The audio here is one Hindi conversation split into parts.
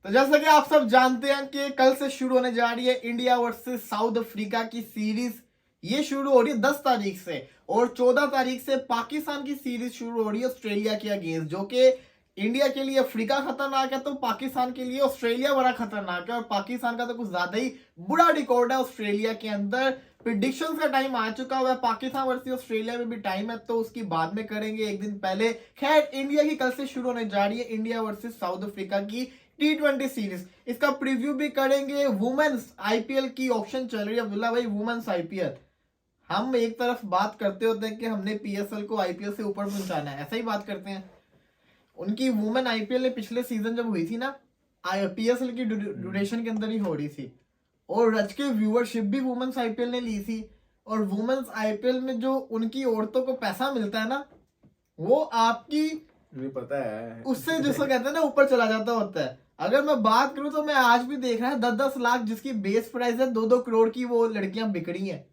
तो जैसा कि आप सब जानते हैं कि कल से शुरू होने जा रही है इंडिया वर्सेस साउथ अफ्रीका की सीरीज। ये शुरू हो रही है 10 तारीख से और 14 तारीख से पाकिस्तान की सीरीज शुरू हो रही है ऑस्ट्रेलिया के अगेंस्ट, जो कि इंडिया के लिए अफ्रीका खतरनाक है तो पाकिस्तान के लिए ऑस्ट्रेलिया बड़ा खतरनाक है। और पाकिस्तान का तो कुछ ज्यादा ही बुरा रिकॉर्ड है ऑस्ट्रेलिया के अंदर। प्रिडिक्शंस का टाइम आ चुका हुआ है, पाकिस्तान वर्सेस ऑस्ट्रेलिया में भी टाइम है तो उसकी बाद में करेंगे एक दिन पहले। खैर, इंडिया की कल से शुरू होने जा रही है इंडिया वर्सेस साउथ अफ्रीका की T20 सीरीज। इसका प्रीव्यू भी करेंगे। वुमेन्स आईपीएल की ऑप्शन चल रही है अब्दुल्ला भाई, वुमेन्स आईपीएल। हम एक तरफ बात करते होते हैं कि हमने पीएसएल को आईपीएल से ऊपर पहुंचाना है, ऐसा ही बात करते हैं। उनकी वुमेन आईपीएल ने पिछले सीजन जब हुई थी ना, पीएसएल की ड्यूरेशन के अंदर ही हो रही थी और रज के व्यूअरशिप भी वुमेन्स आईपीएल ने ली थी। और वुमेन्स आईपीएल में जो उनकी औरतों को पैसा मिलता है ना, वो आपकी मुझे पता है उससे जिसको कहते हैं ना ऊपर चला जाता होता है। अगर मैं बात करूं तो मैं आज भी देख रहा है 10-10 लाख जिसकी बेस प्राइस है, 2-2 करोड़ की वो लड़कियां बिक रही हैं,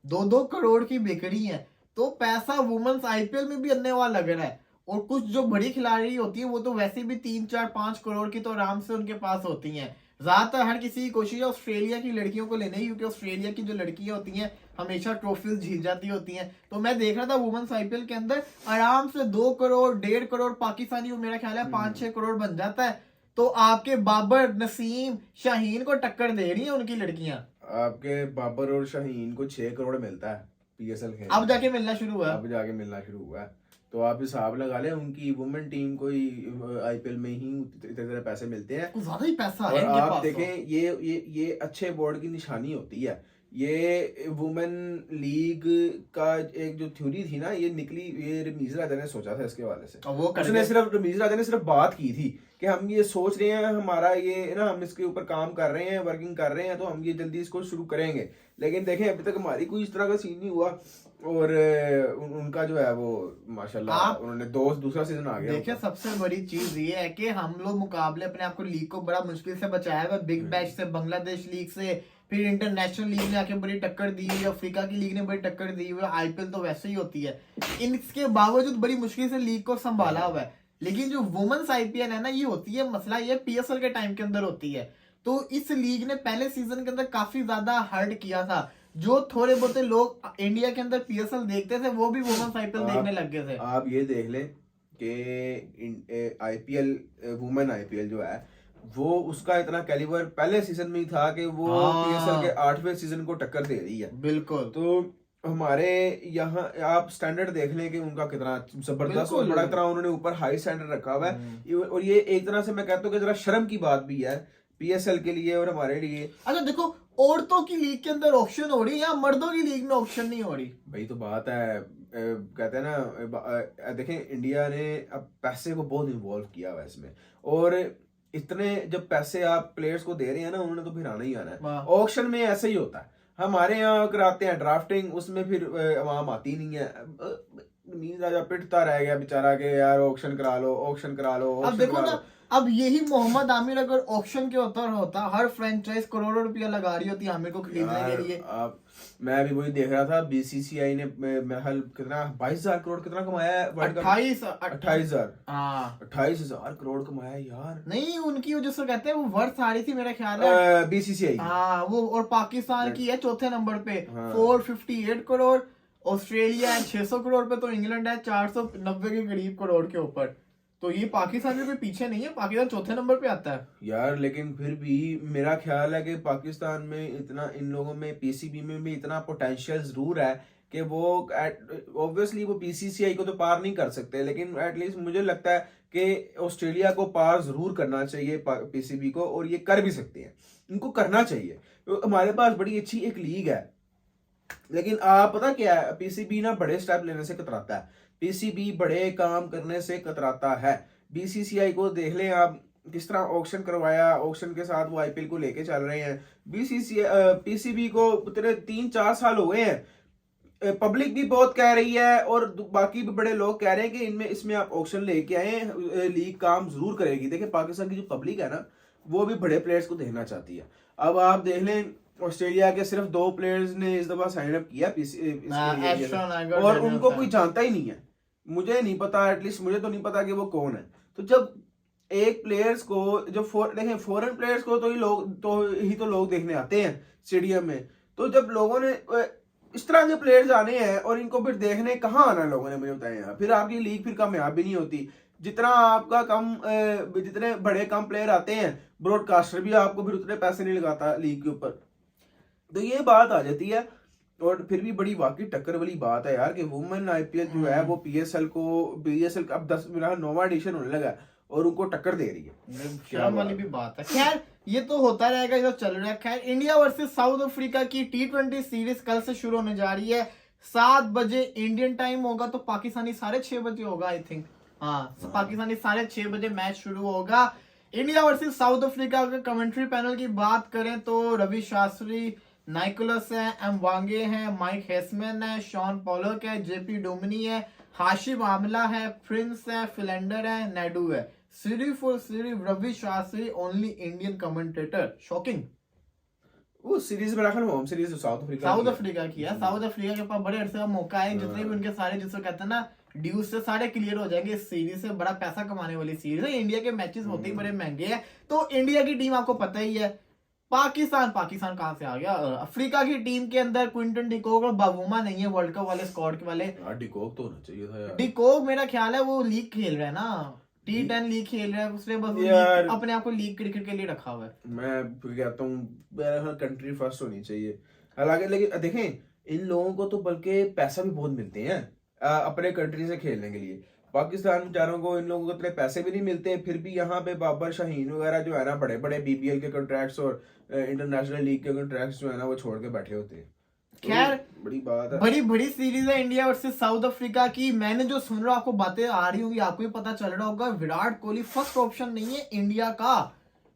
2-2 करोड़ की बिक रही हैं। तो पैसा वुमेन्स आईपीएल में भी अन्य वाला लग रहा है। और कुछ जो बड़ी खिलाड़ी होती है वो तो वैसे भी 3-4-5 करोड़ की तो आराम से उनके पास होती हैं। ज्यादातर हर किसी की कोशिश है ऑस्ट्रेलिया की लड़कियों को लेने की, क्योंकि ऑस्ट्रेलिया की जो लड़कियां होती हैं हमेशा ट्रॉफीज जीत जाती होती हैं। तो मैं देख रहा था वुमेन्स आईपीएल के अंदर आराम से 2 करोड़ 1.5 करोड़ पाकिस्तानी, मेरा ख्याल है 5-6 करोड़ बन जाता है। तो आपके बाबर, नसीम, शाहीन को टक्कर दे रही है उनकी लड़कियां। आपके बाबर और शाहीन को 6 करोड़ मिलता है पीएसएल खेल। अब जाके मिलना शुरू हुआ है। अब जाके मिलना शुरू हुआ है। तो आप हिसाब लगा लें, उनकी वुमेन टीम को ही आईपीएल में ही इतने तरह पैसे मिलते हैं। कुछ ज्यादा ही पैसा है और इनके आप पास। देखें, ये अच्छे बोर्ड की निशानी होती है। ये वुमेन लीग का एक जो थ्योरी थी ना, ये निकली, ये रमीज राजा ने सोचा था इसके हवाले से। उसने सिर्फ रमीज राजा ने सिर्फ बात की थी कि हम ये सोच रहे हैं, हमारा ये ना, हम इसके ऊपर काम कर रहे हैं, वर्किंग कर रहे हैं, तो हम ये जल्दी इसको शुरू करेंगे। लेकिन देखें अभी तक हमारी कोई इस तरह का सीन नहीं हुआ। और उनका जो है वो माशाल्लाह उन्होंने दूसरा सीजन आ गया। देखिए, सबसे बड़ी चीज ये है कि हम लोग मुकाबले अपने आप को लीग को बड़ा मुश्किल से बचाया हुआ, बिग बैश से, बांग्लादेश लीग से, फिर इंटरनेशनल लीग ने आके बड़ी टक्कर दी हुई, अफ्रीका की लीग ने बड़ी टक्कर दी हुई, आईपीएल तो वैसे ही होती है। इनके बावजूद बड़ी मुश्किल से लीग को संभाला हुआ है। लेकिन जो वुमेन्स आईपीएल है ना, ये होती है, मसला ये पीएसएल के टाइम के अंदर होती है। तो इस लीग ने पहले सीजन के अंदर काफी ज्यादा हर्ट किया था। जो थोड़े बहुत लोग इंडिया के अंदर पीएसएल देखते थे वो भी वुमेन्स आईपीएल देखने लग गए थे। आप ये देख लें कि आईपीएल, वुमेन आईपीएल जो है वो, उसका इतना कैलिबर पहले सीजन में ही था कि वो पीएसएल के 8वें सीजन को टक्कर दे रही है। बिल्कुल। तो हमारे यहाँ आप स्टैंडर्ड देख लें कि उनका कितना जबरदस्त और बड़ा तरह उन्होंने ऊपर हाई स्टैंडर्ड रखा हुआ है। और ये एक तरह से मैं कहता हूँ कि जरा शर्म की बात भी है पीएसएल के लिए और हमारे लिए। अच्छा देखो, औरतों की लीग के अंदर ऑप्शन हो रही है या मर्दों की लीग में ऑप्शन नहीं हो रही? भाई तो बात है, कहते हैं ना, देखें इंडिया ने अब पैसे को बहुत इन्वॉल्व किया हुआ इसमें। और इतने जब पैसे आप प्लेयर्स को दे रहे हैं ना, उन्होंने तो फिर आना ही आना है। ऑक्शन में ऐसा ही होता है। हमारे यहाँ कराते हैं ड्राफ्टिंग, उसमें फिर अवाम आती नहीं है। मीन राजा पिटता रह गया बेचारा के यार ऑक्शन करा लो, ऑक्शन करा लो। अब देखो ना, अब यही मोहम्मद आमिर अगर ऑक्शन के ऊपर होता, हर फ्रेंचाइज करोड़ों रुपया लगा रही होती आमिर को खरीदने के लिए। मैं भी वही देख रहा था, बीसीसीआई ने महल कितना 22,000 करोड़ कितना कमाया है? 28,000 28,000 करोड़ कमाया यार। नहीं, उनकी जिसको कहते हैं वो वर्थ आ रही थी मेरा ख्याल है बीसीसीआई। हाँ वो, और पाकिस्तान की है चौथे नंबर पे 458 करोड़, ऑस्ट्रेलिया है 600 करोड़ पे, तो इंग्लैंड है 490 के करीब करोड़ के ऊपर। तो ये पाकिस्तान के कोई पीछे नहीं है, पाकिस्तान चौथे नंबर पे आता है यार। लेकिन फिर भी मेरा ख्याल है कि पाकिस्तान में इतना, इन लोगों में पीसीबी में भी इतना पोटेंशियल जरूर है कि वो ऑब्वियसली वो बीसीसीआई को तो पार नहीं कर सकते, लेकिन एटलीस्ट मुझे लगता है कि ऑस्ट्रेलिया को पार जरूर करना चाहिए पीसीबी को, और ये कर भी सकते हैं, इनको करना चाहिए। तो हमारे पास बड़ी अच्छी एक लीग है। लेकिन आप पता क्या है, पीसीबी ना बड़े स्टेप लेने से कतराता है, पीसीबी बड़े काम करने से कतराता है। बीसीसीआई को देख लें आप, किस तरह ऑक्शन करवाया, ऑक्शन के साथ वो आईपीएल को लेके चल रहे हैं। पीसीबी को इतने 3-4 साल हो गए हैं। पब्लिक भी बहुत कह रही है और बाकी भी बड़े लोग कह रहे हैं कि इसमें आप ऑक्शन लेके आए, लीग काम जरूर करेगी। देखिए पाकिस्तान की जो पब्लिक है ना, वो भी बड़े प्लेयर्स को देखना चाहती है। अब आप देख लें, ऑस्ट्रेलिया के सिर्फ 2 प्लेयर्स ने इस दफा साइन अप किया और उनको कोई जानता ही नहीं है। मुझे नहीं पता, एटलीस्ट मुझे तो नहीं पता कि वो कौन है। तो जब एक प्लेयर्स को जो देखें फॉरेन प्लेयर्स को तो लोग देखने आते हैं स्टेडियम में। तो जब लोगों ने इस तरह के प्लेयर्स आने हैं और इनको फिर देखने कहाँ आना है लोगों ने, मुझे बताएं यार। फिर आपकी लीग फिर कामयाब भी नहीं होती। जितना आपका जितने बड़े कम प्लेयर आते हैं, ब्रॉडकास्टर भी आपको फिर उतने पैसे नहीं लगाता लीग के ऊपर। तो ये बात आ जाती है। और फिर भी बड़ी वाकई टक्कर वाली बात है यार कि वुमेन आईपीएल जो है वो पीएसएल का अब 10 मेरा 9वां एडिशन होने लगा है और उनको टक्कर दे रही है। शर्म वाली भी बात है। खैर ये तो होता रहेगा, ये तो चल रहा है। खैर इंडिया वर्सेस साउथ अफ्रीका की T20 सीरीज कल से शुरू होने जा रही है। 7 बजे इंडियन टाइम होगा, तो पाकिस्तानी 6:30 बजे होगा आई थिंक। हाँ, पाकिस्तानी 6:30 बजे मैच शुरू होगा। इंडिया वर्सेस साउथ अफ्रीका के कमेंट्री पैनल की बात करें तो रवि शास्त्री, नाइकोलस है, एम वांगे है, माइक हेसमैन है, शॉन पॉलक है, जेपी डोमिनी है, हाशिम आमला है, प्रिंस है, फिलेंडर है, नायडू है। सिर्फ और सिर्फ Ravi Shastri only Indian commentator. Shocking. वो सीरीज मेरा ख्याल होम सीरीज साउथ अफ्रीका की है। साउथ अफ्रीका के पास बड़े अरसे का मौका है। जितने भी उनके सारे जिसको कहते हैं ना ड्यूज से सारे क्लियर हो जाएंगे इस सीरीज से। बड़ा पैसा कमाने वाली सीरीज है। इंडिया के मैचेस होते ही बड़े महंगे हैं। तो इंडिया की टीम आपको पता ही है। पाकिस्तान कहां से आ गया? अफ्रीका की टीम के अंदर क्विंटन डिकॉक और बावुमा नहीं है वर्ल्ड कप वाले स्क्वाड के वाले। डिकॉक तो होना चाहिए था यार। डिकॉक मेरा ख्याल है वो लीग खेल रहा है ना, T10 लीग खेल रहा है। उसने बस अपने आप को लीग क्रिकेट के लिए रखा हुआ है। मैं कहता हूँ मेरा कंट्री फर्स्ट होनी चाहिए। हालांकि लेकिन देखें इन लोगों को तो बल्कि पैसा भी बहुत मिलते हैं अपने कंट्री से खेलने के लिए। पाकिस्तान बेचारों को इन लोगों को इतने पैसे भी नहीं मिलते, फिर भी यहाँ पे बाबर शाहीन वगैरह जो है ना बड़े बड़े BBL के कॉन्ट्रैक्ट्स और इंटरनेशनल लीग के कॉन्ट्रैक्ट्स जो है ना वो छोड़ के बैठे होते हैं। खैर बड़ी बात है, बड़ी सीरीज है इंडिया वर्सेस साउथ अफ्रीका की। मैंने जो सुन रहा आपको बातें आ रही होंगी, आपको भी पता चल रहा होगा विराट कोहली फर्स्ट ऑप्शन नहीं है इंडिया का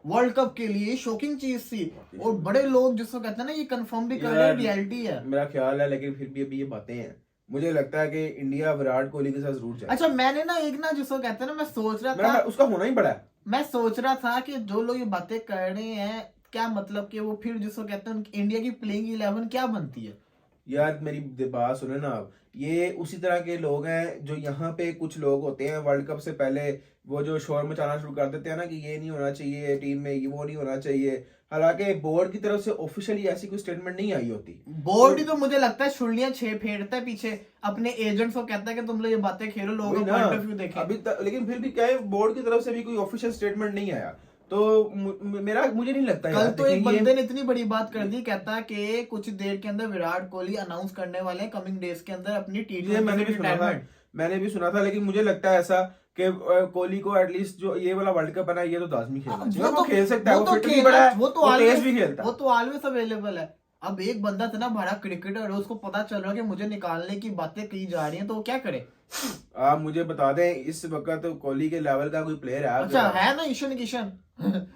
वर्ल्ड कप के लिए। शॉकिंग चीज थी और बड़े लोग जिसको कहते हैं ना ये कंफर्म भी कर रहे हैं, रियलिटी है मेरा ख्याल है। लेकिन फिर भी अभी ये बातें हैं, मुझे लगता है कि इंडिया विराट कोहली के साथ जरूर जाए। अच्छा मैंने ना एक ना जिसको कहते हैं ना, मैं सोच रहा था उसका होना ही बड़ा है। मैं सोच रहा था कि जो लोग ये बातें कर रहे हैं क्या मतलब कि वो फिर जिसको कहते हैं इंडिया की प्लेइंग 11 क्या बनती है? यार मेरी बात सुने ना आप, ये उसी तरह के लोग हैं जो यहाँ पे कुछ लोग होते हैं वर्ल्ड कप से पहले वो जो शोर मचाना शुरू कर देते हैं ना कि ये नहीं होना चाहिए टीम में, ये वो नहीं होना चाहिए। हालांकि बोर्ड की तरफ से ऑफिशियली ऐसी कोई स्टेटमेंट नहीं आई होती। बोर्ड ही तो मुझे लगता है छुड़ियां 6 फेरता है पीछे, अपने एजेंट्स को कहता है कि तुम लोग ये बातें खेलो, लोगों का पॉइंट ऑफ व्यू देखें। अभी लेकिन फिर भी क्या है, बोर्ड की तरफ से भी कोई ऑफिशियल स्टेटमेंट नहीं आया। तो मुझे नहीं लगता कल तो एक बंदे ने इतनी बड़ी बात कर दी, कहता कि कुछ देर के अंदर विराट कोहली अनाउंस करने वाले हैं कमिंग डेज के अंदर अपनी T20 मैंने भी सुना था। लेकिन मुझे लगता है ऐसा कि कोहली को एटलीस्ट जो ये वाला वर्ल्ड कप है ना ये तो लाजमी खेलना चाहिए। वो खेल सकता है, वो फिट भी बड़ा है, वो तेज भी खेलता है, वो तो ऑलवेज अवेलेबल है। अब एक बंदा इतना बड़ा क्रिकेटर है, उसको पता चल रहा है कि मुझे निकालने की बातें की जा रही हैं, तो वो क्या करे? आप मुझे बता दें इस वक्त तो कोहली के लेवल का कोई प्लेयर है? अच्छा है ना ईशान किशन।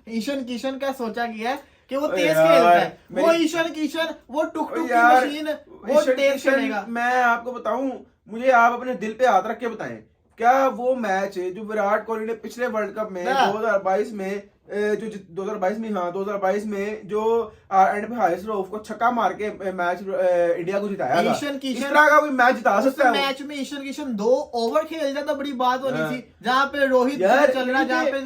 ईशान किशन का सोचा गया है कि वो तेज खेलता है। वो ईशान किशन वो टुक टुक की मशीन, वो तेज खेलेगा। मैं आपको बताऊं, मुझे आप अपने दिल पे हाथ रख के बताएं, क्या वो मैच जो विराट कोहली ने पिछले वर्ल्ड कप में 2022 में जो 2022 में जो एंड पे हारिस रऊफ को छक्का मार के मैच इंडिया को जिताया था, इस तरह का कोई मैच जिता सकता है? मैच में ईशान किशन 2 ओवर खेल जाता, बड़ी बात होनी थी। जहाँ पे रोहित चल रहा, जहाँ पे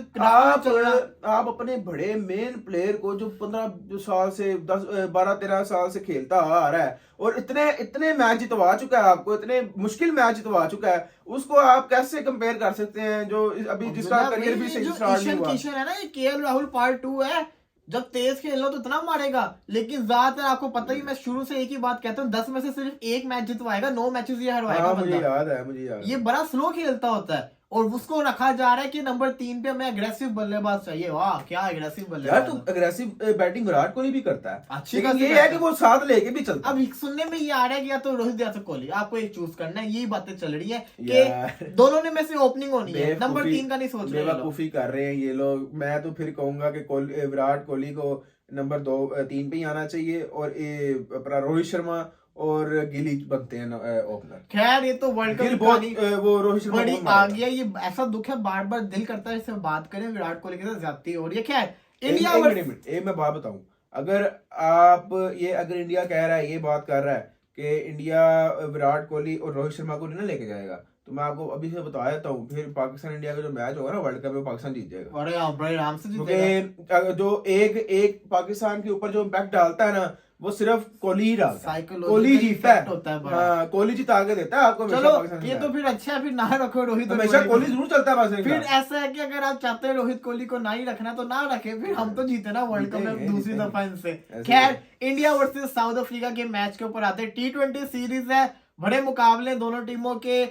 आप अपने बड़े मेन प्लेयर को जो 15 साल से 12-13 साल से खेलता आ रहा है और इतने मैच जितवा चुका है, आपको इतने मुश्किल मैच जितवा चुका है, उसको आप कैसे कंपेयर कर सकते हैं जो अभी जिसका करियर भी सही स्टार्ट नहीं हुआ? किशन है ना, ये KL राहुल पार्ट 2 है। जब तेज खेल लो तो इतना मारेगा, लेकिन ज्यादातर आपको पता ही, मैं शुरू से एक ही बात कहता हूँ, 10 में से सिर्फ 1 मैच जितवाएगा, 9 मैचेस ये हरवाएगा। मुझे याद है। ये बड़ा स्लो खेलता होता है और उसको रखा जा रहा है कि नंबर 3 पे हमें अग्रेसिव बल्लेबाज चाहिए। वाह क्या अग्रेसिव बल्लेबाज यार, तो अग्रेसिव बैटिंग विराट कोहली भी करता है, अच्छी लेकिन ये है कि वो साथ लेके भी चलता है। अब सुनने में ये आ रहा है कि या तो रोहित या तो कोहली, आपको एक चूज करना है। यही बातें चल रही है कि दोनों ने में से ओपनिंग होनी है, नंबर 3 का नहीं सोच रहे, बेवकूफी कर रहे हैं ये लोग। मैं तो फिर कहूंगा कि विराट कोहली को नंबर 3 पे ही आना चाहिए और अपना रोहित शर्मा और गिल बनते हैं ओपनर। खैर ये तो वर्ल्ड कप वो रोहित शर्मा बड़ी आ गया। ये ऐसा दुख है, बार बार दिल करता है इससे बात करें, विराट कोहली के साथ ज्यादती हो रही है। खैर इंडिया एक मैं बात बताऊं, अगर इंडिया कह रहा है, ये बात कर रहा है कि इंडिया विराट कोहली और रोहित शर्मा को नहीं ना लेके जाएगा, तो मैं आपको अभी से बता देता हूँ, फिर पाकिस्तान इंडिया का जो मैच होगा ना वर्ल्ड कप में, पाकिस्तान जीत जाएगा। अरे हाँ, बड़े आराम से जीतेगा। क्योंकि जो एक एक पाकिस्तान के ऊपर जो इम्पैक्ट डालता है ना, वो सिर्फ कोहली ही डालता है। कोहली जीतता है, होता है बड़ा। हाँ, कोहली जिता के देता है आपको हमेशा चलो पाकिस्तान ये में। तो फिर अच्छा है, फिर ना रखो रोहित और हमेशा कोहली कोहली को। जरूर चलता है पाकिस्तान फिर का। ऐसा है कि अगर आप चाहते हैं रोहित कोहली को ना ही रखना तो ना रखे, फिर हम तो जीते ना वर्ल्ड कप में जीतेंगे, दूसरी जीतेंगे। दफा इनसे। ऐसे खैर, इंडिया वर्सेस साउथ अफ्रीका के मैच के ऊपर आते हैं। T20 सीरीज है, बड़े मुकाबले दोनों टीमों के,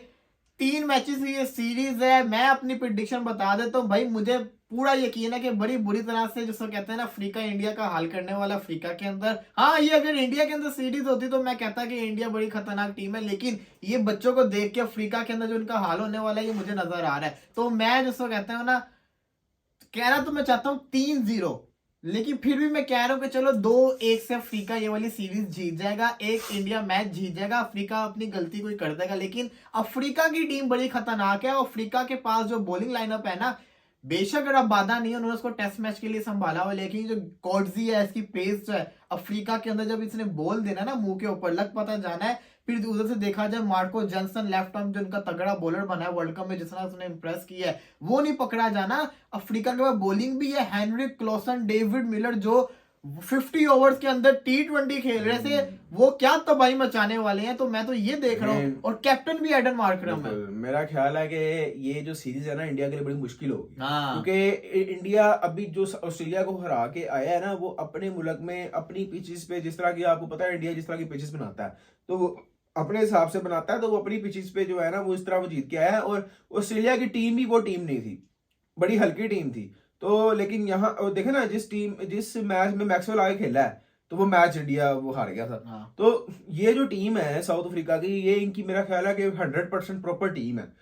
3 मैचेस की ये सीरीज है। मैं अपनी प्रिडिक्शन बता देता हूँ भाई, मुझे पूरा यकीन है कि बड़ी बुरी तरह से, जिसको कहते हैं ना, अफ्रीका इंडिया का हाल करने वाला अफ्रीका के अंदर। हाँ, ये अगर इंडिया के अंदर सीरीज होती तो मैं कहता कि इंडिया बड़ी खतरनाक टीम है, लेकिन ये बच्चों को देख के अफ्रीका के अंदर जो उनका हाल होने वाला है, ये मुझे नजर आ रहा है। तो मैं जिसको कहते हैं ना, कहना तो मैं चाहता हूँ 3-0, लेकिन फिर भी मैं कह रहा हूँ कि चलो 2-1 से अफ्रीका ये वाली सीरीज जीत जाएगा, एक इंडिया मैच जीत जाएगा। अफ्रीका अपनी गलती कोई कर देगा, लेकिन अफ्रीका की टीम बड़ी खतरनाक है। और अफ्रीका के पास जो बॉलिंग लाइनअप है ना, बेशक अगर बाधा नहीं है, उन्होंने उसको टेस्ट मैच के लिए संभाला हुआ, लेकिन जो कॉर्जी है, इसकी पेस जो है अफ्रीका के अंदर, जब इसने बॉल देना ना मुंह के ऊपर, लग पता जाना है। फिर उधर से देखा जाए, मार्को जॉनसन लेफ्ट आर्म जो उनका तगड़ा बॉलर बना है वर्ल्ड कप में, जिस तरह उसने इंप्रेस किया है, वो नहीं पकड़ा जाना। अफ्रीका के पास बॉलिंग भी है, हेनरिक क्लॉसन, डेविड मिलर, जो 50 ओवर्स के अंदर T20 खेल रहे थे, वो क्या तबाही मचाने वाले हैं। तो मैं तो ये देख रहा हूँ, और कैप्टन भी एडन मार्करम है। मेरा ख्याल है कि ये जो सीरीज है ना, इंडिया के लिए बड़ी मुश्किल होगी। हाँ। क्योंकि इंडिया अभी जो ऑस्ट्रेलिया को हरा के आया है ना, वो अपने मुल्क में अपनी पिचेस पे, जिस तरह की आपको पता है इंडिया जिस तरह की पिचेस बनाता है, तो वो अपने हिसाब से बनाता है। तो वो अपनी पिचेस पे जो है ना, वो इस तरह वो जीत के आया है। और ऑस्ट्रेलिया की टीम भी वो टीम नहीं थी, बड़ी हल्की टीम थी। तो लेकिन यहाँ देखे ना, जिस मैच में मैक्सवेल आगे खेला है, तो वो मैच इंडिया वो हार गया था। हाँ। तो ये जो टीम है साउथ अफ्रीका की, ये इनकी मेरा ख्याल है कि 100% प्रॉपर टीम है।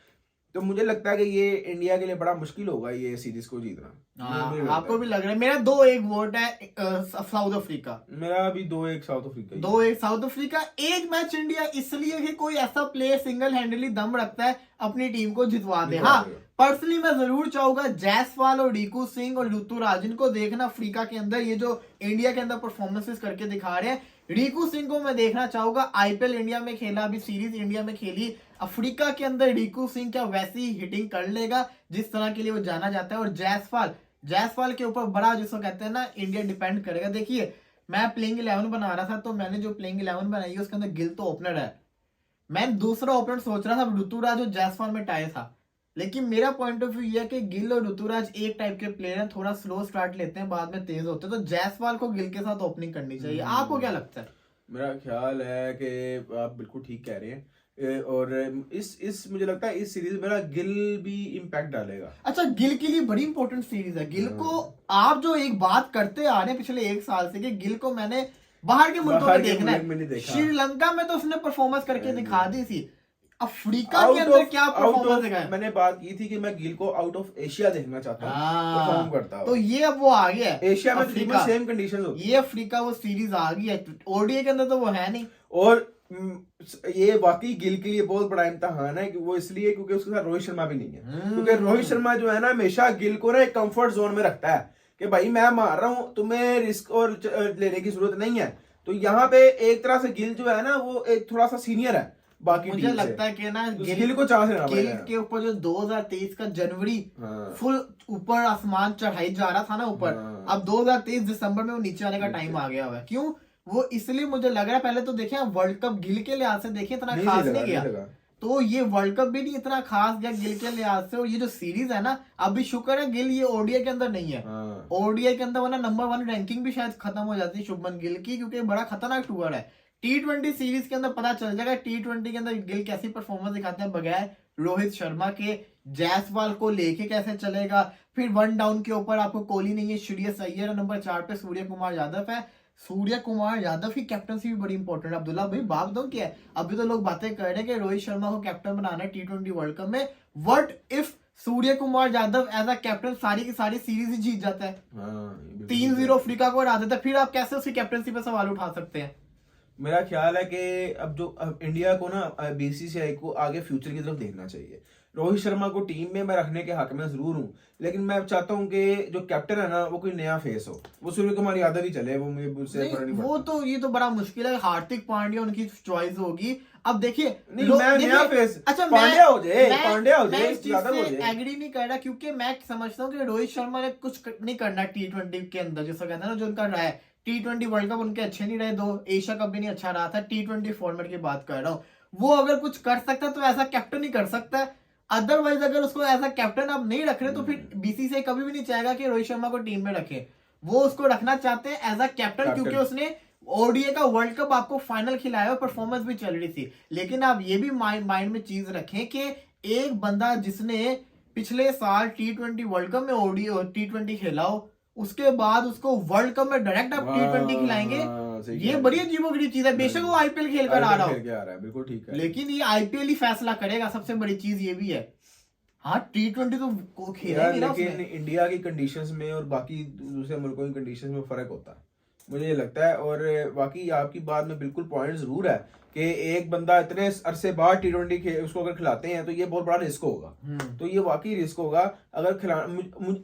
तो मुझे लगता है कि ये इंडिया के लिए बड़ा मुश्किल होगा ये सीरीज को जीतना। मुझे लगता आपको है। भी लग रहा है? मेरा 2-1 वोट है साउथ अफ्रीका। मेरा भी 2-1 साउथ अफ्रीका ही। 2-1 साउथ अफ्रीका। एक मैच इंडिया, इसलिए कि कोई ऐसा प्लेयर सिंगल हैंडली दम रखता है अपनी टीम को जितवा दे। जितवा हाँ, देगा। पर्सनली मैं जरूर चाहूंगा जायसवाल और रिकू सिंह और ऋतुराज को देखना अफ्रीका के अंदर, ये जो इंडिया के अंदर परफॉर्मेंसेस करके दिखा रहे हैं। रिकू सिंह को मैं देखना चाहूंगा, आईपीएल इंडिया में खेला, अभी सीरीज इंडिया में खेली। अफ्रीका के अंदर रिकू सिंह क्या वैसी हिटिंग कर लेगा जिस तरह के लिए वो जाना जाता है। और जायसवाल के ऊपर बड़ा, जिसको कहते हैं ना, इंडिया डिपेंड करेगा। देखिए, मैं प्लेइंग 11 बना रहा था, तो मैंने जो प्लेइंग 11 बनाई है उसके अंदर गिल तो ओपनर है। मैं दूसरा ओपनर सोच रहा था ऋतुराज और जायसवाल में टाई था, लेकिन मेरा पॉइंट ऑफ व्यू ये है कि गिल और ऋतुराज एक टाइप के प्लेयर हैं, थोड़ा स्लो स्टार्ट लेते हैं, बाद में तेज होते हैं। तो जायसवाल को गिल के साथ ओपनिंग करनी चाहिए। आपको क्या लगता है? मेरा ख्याल है कि आप बिल्कुल ठीक कह रहे हैं। और इस मुझे लगता है इस सीरीज में ना गिल भी इम्पैक्ट डालेगा। अच्छा, गिल के लिए बड़ी इंपॉर्टेंट सीरीज है। गिल को आप जो एक बात करते आ रहे हैं पिछले 1 साल से, कि गिल को मैंने बाहर के मुल्कों में देखना है। श्रीलंका में तो उसने परफॉर्मेंस करके दिखा दी थी, अफ्रीका के अंदर क्या परफॉर्मेंस दिखाया? मैंने बात की थी कि मैं गिल को आउट ऑफ एशिया देखना चाहता हूँ, परफॉर्म करता हूँ। तो ये अब वो आ गया है। एशिया में अफ्रीका सेम कंडीशंस होती है। ये अफ्रीका वो सीरीज आ गई है। ओडीआई के अंदर तो वो है नहीं। और ये वाकई गिल के लिए बहुत बड़ा इम्तिहान है कि वो इसलिए क्योंकि उसके साथ रोहित शर्मा भी नहीं है। क्योंकि रोहित शर्मा जो है ना, हमेशा गिल को ना एक कंफर्ट जोन में रखता है कि भाई मैं मार रहा हूँ, तुम्हें रिस्क और लेने की जरूरत नहीं है। तो यहाँ पे एक तरह से गिल जो है ना, वो एक थोड़ा सा सीनियर है बाकी मुझे लगता है कि ना गिल को चांस लेना गिल पड़ेगा। के ऊपर जो 2023 का जनवरी हाँ। फुल ऊपर आसमान चढ़ाई जा रहा था ना ऊपर, हाँ। अब 2023 दिसंबर में वो नीचे आने का टाइम आ गया हुआ है। क्यों? वो इसलिए मुझे लग रहा है, पहले तो देखें वर्ल्ड कप गिल के लिहाज से देखें इतना खास नहीं गया, तो ये वर्ल्ड कप भी नहीं इतना खास गया गिल के लिहाज से। और ये जो सीरीज है ना, अभी शुक्र है गिल ये ओडीआई के अंदर नहीं है। ओडीआई के अंदर वरना नंबर 1 रैंकिंग भी शायद खत्म हो जाती है शुभमन गिल की, क्योंकि बड़ा खतरनाक टूर है। T20 सीरीज के अंदर पता चल जाएगा T20 के अंदर गिल कैसी परफॉर्मेंस दिखाते हैं बगैर रोहित शर्मा के। जायसवाल को लेके कैसे चलेगा? फिर 1 डाउन के ऊपर आपको कोहली नहीं है, श्रेयस अय्यर है, नंबर 4 पे सूर्य कुमार यादव है। सूर्य कुमार यादव की कैप्टनसी भी बड़ी इंपॉर्टेंट है। अब्दुल्ला भाई बात दो क्या है, अभी तो लोग बातें कर रहे हैं कि रोहित शर्मा को कैप्टन बनाना है T20 वर्ल्ड कप में। What if Suryakumar Yadav as a captain सारी की सारी सीरीज ही जीत जाता है, 3-0 अफ्रीका को हरा देता है, फिर आप कैसे उसकी कैप्टनसी पे सवाल उठा सकते हैं? मेरा ख्याल है कि अब इंडिया को ना बीसीसीआई को आगे फ्यूचर की तरफ देखना चाहिए। रोहित शर्मा को टीम में मैं रखने के हक में जरूर हूँ, लेकिन मैं चाहता हूँ कि जो कैप्टन है ना वो कोई नया फेस हो, वो सूर्य कुमार यादव ही चले, वो मुझे उससे फर्क नहीं वो पड़ता। तो ये तो बड़ा मुश्किल है, हार्दिक पांड्या उनकी चॉइस होगी। अब देखिए नहीं, मैं नया फेस अच्छा पांड्या हो जाए, पांड्या हो मैं जाए, इस चीज यादव हो से जाए। एग्री नहीं कर रहा, क्योंकि मैं समझता हूँ कि रोहित शर्मा ने कुछ नहीं करना T20 के अंदर, जैसा कहते हैं ना, जो उनका रहा है T20 वर्ल्ड कप उनके अच्छे नहीं रहे, 2 एशिया कप भी नहीं अच्छा रहा था, T20 फॉर्मेट की बात कर रहा हूँ। वो अगर कुछ कर सकता है तो ऐसा कैप्टन ही कर सकता है, अदरवाइज अगर उसको ऐसा कैप्टन आप नहीं रख रहे तो फिर बीसीसीआई कभी भी नहीं चाहेगा कि रोहित शर्मा को टीम में रखे। वो उसको रखना चाहते हैं एज अ कैप्टन, क्योंकि उसने ओडीए का वर्ल्ड कप आपको फाइनल खिलाया और परफॉर्मेंस भी चल रही थी। लेकिन आप ये भी माइंड में चीज रखें कि एक बंदा जिसने पिछले साल T20 वर्ल्ड कप में ओडीए और T20 खेला हो, उसके बाद उसको वर्ल्ड कप में डायरेक्ट आप T20 खिलाएंगे, ये बड़ी अजीबोगरीब चीज है। बेशक वो आईपीएल खेल कर आ रहा हो, बिल्कुल ठीक है, लेकिन ये आईपीएल ही फैसला करेगा, सबसे बड़ी चीज ये भी है। हाँ T20 तो खेलेंगे ना लेकिन उसमें। इंडिया की कंडीशंस में और बाकी दूसरे मुल्कों की कंडीशंस में फर्क होता है, मुझे ये लगता है। और बाकी आपकी बात में बिल्कुल पॉइंट जरूर है कि एक बंदा इतने अरसे बाद T20 उसको अगर खिलाते हैं तो ये बहुत बड़ा रिस्क होगा। तो ये वाकई रिस्क होगा अगर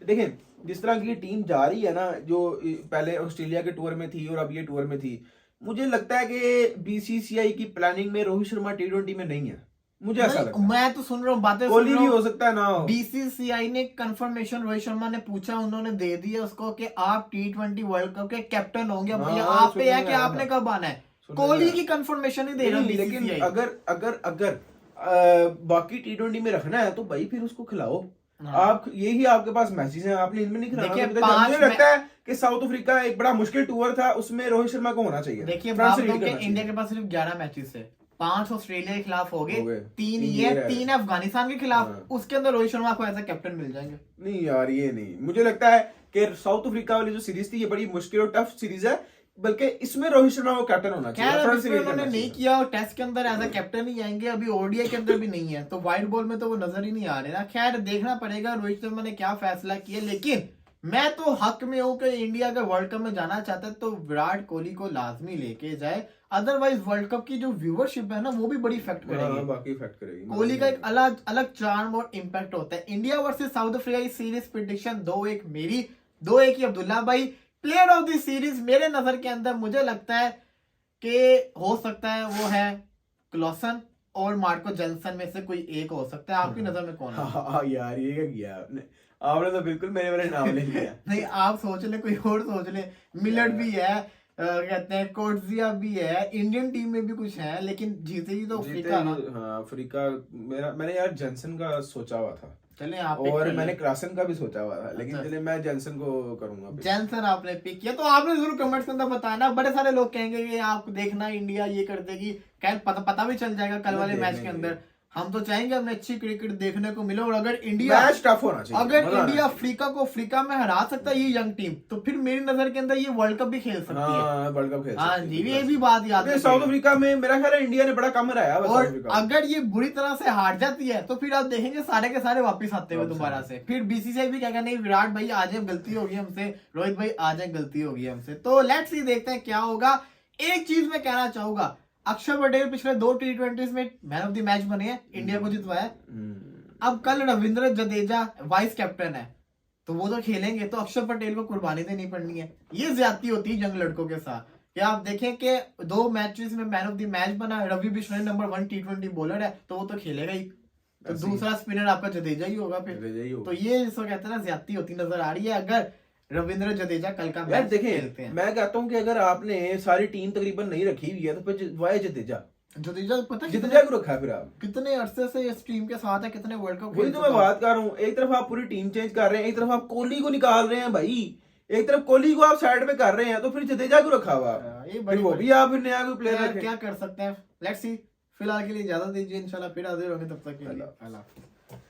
देखें जिस तरह की टीम जा रही है ना, जो पहले ऑस्ट्रेलिया के टूर में थी और अब ये टूर में थी, मुझे लगता है कि बीसीसीआई की प्लानिंग में रोहित शर्मा T20 में नहीं है, मुझे ऐसा लगता है। मैं तो सुन रहा हूँ बातें, कोहली भी हो सकता है ना हो। बीसीसीआई ने कंफर्मेशन रोहित शर्मा ने पूछा, उन्होंने दे दिया उसको कि आप T20 वर्ल्ड कप के कैप्टन होंगे। अब ये आप पे है कि आपने कब आना है, कोहली की कंफर्मेशन ही दे रहा है। लेकिन अगर बाकी T20 में रखना है तो भाई फिर उसको खिलाओ। आप यही आपके पास मैसेज है, आपने इनमें नहीं खिलाना। देखिए, मुझे लगता है कि साउथ अफ्रीका एक बड़ा मुश्किल टूर था, उसमें रोहित शर्मा को होना चाहिए। देखिए इंडिया के पास सिर्फ 11 मैचेस है, 5 ऑस्ट्रेलिया के खिलाफ हो गए, 3 ये 3 अफगानिस्तान के खिलाफ, उसके अंदर रोहित शर्मा को एज अ कैप्टन मिल जाएंगे। नहीं यार, ये नहीं, मुझे लगता है कि साउथ अफ्रीका वाली जो सीरीज थी ये बड़ी मुश्किल और टफ सीरीज है, बल्कि इसमें रोहित शर्मा को कैप्टन होना चाहिए। उन्होंने नहीं किया, और टेस्ट के अंदर एज अ कैप्टन ही आएंगे, अभी ओडीआई के अंदर भी नहीं है, तो व्हाइट बॉल में तो वो नजर ही नहीं आ रहे ना। खैर देखना पड़ेगा रोहित शर्मा ने क्या फैसला किया, लेकिन मैं तो हक में हूं कि इंडिया अगर वर्ल्ड कप में जाना चाहता है तो विराट कोहली को लाजमी लेके जाए, अदरवाइज वर्ल्ड कप की जो व्यूवरशिप है ना वो भी बड़ी इफेक्ट करेगी। बाकी इफेक्ट करेगी। कोहली का एक अलग अलग चार्म और इम्पैक्ट होता है। इंडिया वर्सेस साउथ अफ्रीका की सीरीज प्रेडिक्शन 2-1 मेरी, 2-1 अब्दुल्ला भाई। प्लेयर ऑफ द सीरीज मेरे नजर के अंदर मुझे लगता है कि हो सकता है वो है क्लॉसन और मार्को जेनसन में से कोई एक हो सकता है। आपकी नजर में कौन है? हाँ यार, ये क्या किया आपने तो बिल्कुल मेरे वाले नाम ले लिया। नहीं, आप सोच ले, कोई और सोच ले। मिलर भी है, कहते हैं कोटजिया भी है, इंडियन टीम में भी कुछ है, लेकिन जीतेगी तो अफ्रीका ना। हाँ, अफ्रीका। मैंने यार जेनसन का सोचा हुआ था, चले आप और मैंने क्लासन का भी सोचा हुआ था, लेकिन अच्छा। चले मैं जेनसन को करूंगा। जेनसन आपने पिक किया, तो आपने जरूर कमेंट्स के अंदर बताना। बड़े सारे लोग कहेंगे कि आप देखना इंडिया ये कर देगी, खैर पता भी चल जाएगा कल वाले मैच के अंदर। हम तो चाहेंगे हमें अच्छी क्रिकेट देखने को मिले, और अगर इंडिया मैच टफ होना चाहिए, अगर इंडिया अफ्रीका को अफ्रीका में हरा सकता है ये यंग टीम, तो फिर मेरी नजर के अंदर ये वर्ल्ड कप भी खेल सकती है। वर्ल्ड कप खेल हाँ जी, ये भी बात याद है। साउथ अफ्रीका में मेरा ख्याल है इंडिया ने बड़ा कम हराया। और अगर ये बुरी तरह से हार जाती है तो फिर आप देखेंगे सारे के सारे वापस आते हुए दोबारा से। फिर बीसीसीआई भी कहेगा नहीं विराट भाई आ जाए, गलती होगी हमसे, रोहित भाई आ जाए, गलती होगी हमसे। तो लेट्स सी, देखते हैं क्या होगा। एक चीज मैं कहना चाहूंगा, अक्षर पटेल पिछले 2 T20 में मैन ऑफ द मैच बने हैं, इंडिया को जितवाया। अब कल रविंद्र जडेजा वाइस कैप्टन है, तो वो तो खेलेंगे, तो अक्षर पटेल को कुर्बानी देनी पड़नी है। ये ज्यादती होती है यंग लड़कों के साथ। क्या आप देखें कि 2 मैचेस में मैन ऑफ द मैच बना, Ravi Bishnoi number 1 T20 bowler है, तो वो तो खेलेगा ही, तो दूसरा स्पिनर आपका जडेजा ही होगा फिर। तो ये जिसको कहते हैं ना ज्यादती होती नजर आ रही है अगर रविंद्र जडेजा कल का मैच खेलते हैं। मैं कहता हूं कि अगर आपने सारी टीम तकरीबन नहीं रखी हुई है तो फिर वाई जडेजा पता जडेजा को रखा, फिर आप कितने अरसे से इस टीम के साथ है, कितने वर्ल्ड कप। वही तो मैं बात कर रहा हूँ, एक तरफ आप पूरी टीम चेंज कर रहे हैं, एक तरफ आप कोहली को निकाल रहे हैं भाई, एक तरफ कोहली को आप साइड में कर रहे हैं, तो फिर जडेजा को रखा हुआ, ये वो भी आप नया कोई प्लेयर क्या कर सकते हैं। लेट्स सी, फिलहाल के लिए इजाजत दीजिए, इंशाल्लाह फिर हाजिर होंगे, तब तक के लिए अल्लाह।